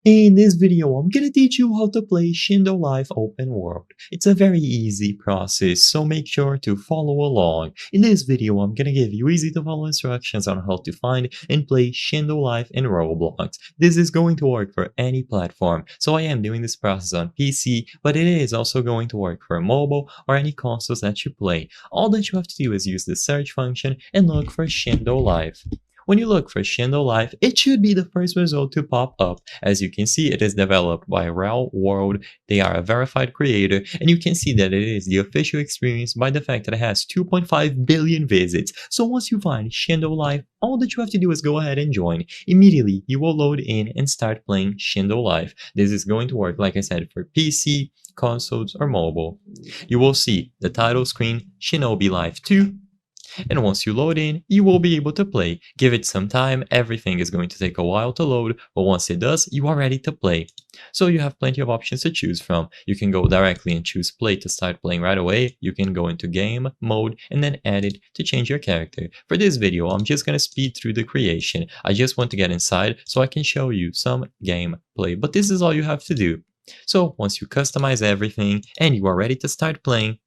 In this video, I'm gonna teach you how to play Shindo Live Open World. It's a very easy process, so make sure to follow along. In this video, I'm gonna give you easy to follow instructions on how to find and play Shindo Live in Roblox. This is going to work for any platform, so I am doing this process on PC, but it is also going to work for mobile or any consoles that you play. All that you have to do is use the search function and look for Shindo Live. When you look for Shindo Live, it should be the first result to pop up. As you can see, it is developed by Real World. They are a verified creator, and you can see that it is the official experience by the fact that it has 2.5 billion visits. So once you find Shindo Live, all that you have to do is go ahead and join. Immediately, you will load in and start playing Shindo Live. This is going to work, like I said, for PC, consoles, or mobile. You will see the title screen, Shinobi Live 2, and once you load in, you will be able to play. Give it some time, everything is going to take a while to load, but once it does, you are ready to play. So you have plenty of options to choose from. You can go directly and choose play to start playing right away. You can go into game, mode, and then edit to change your character. For this video, I'm just going to speed through the creation. I just want to get inside so I can show you some gameplay, but this is all you have to do. So once you customize everything and you are ready to start playing,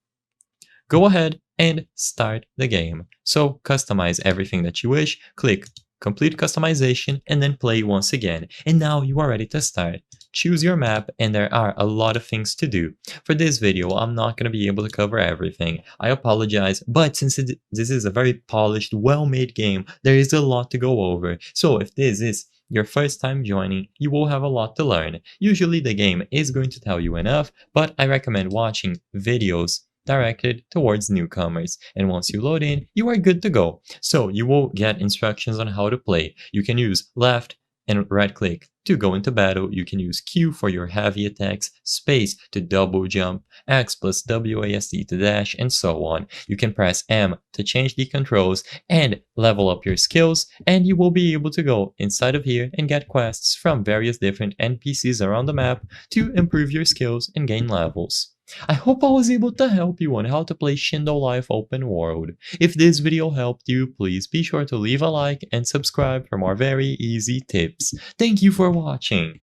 go ahead and start the game. So customize everything that you wish, click complete customization, and then play once again. And now you are ready to start. Choose your map, and there are a lot of things to do. For this video, I'm not going to be able to cover everything. I apologize, but since this is a very polished, well-made game, there is a lot to go over. So if this is your first time joining, you will have a lot to learn. Usually the game is going to tell you enough, but I recommend watching videos directed towards newcomers, and once you load in, you are good to go. So you will get instructions on how to play. You can use left and right click to go into battle. You can use Q for your heavy attacks, space to double jump, X plus WASD to dash, and so on. You can press M to change the controls and level up your skills, and you will be able to go inside of here and get quests from various different NPCs around the map to improve your skills and gain levels. I hope I was able to help you on how to play Shindo Live Open World. If this video helped you, please be sure to leave a like and subscribe for more very easy tips. Thank you for watching.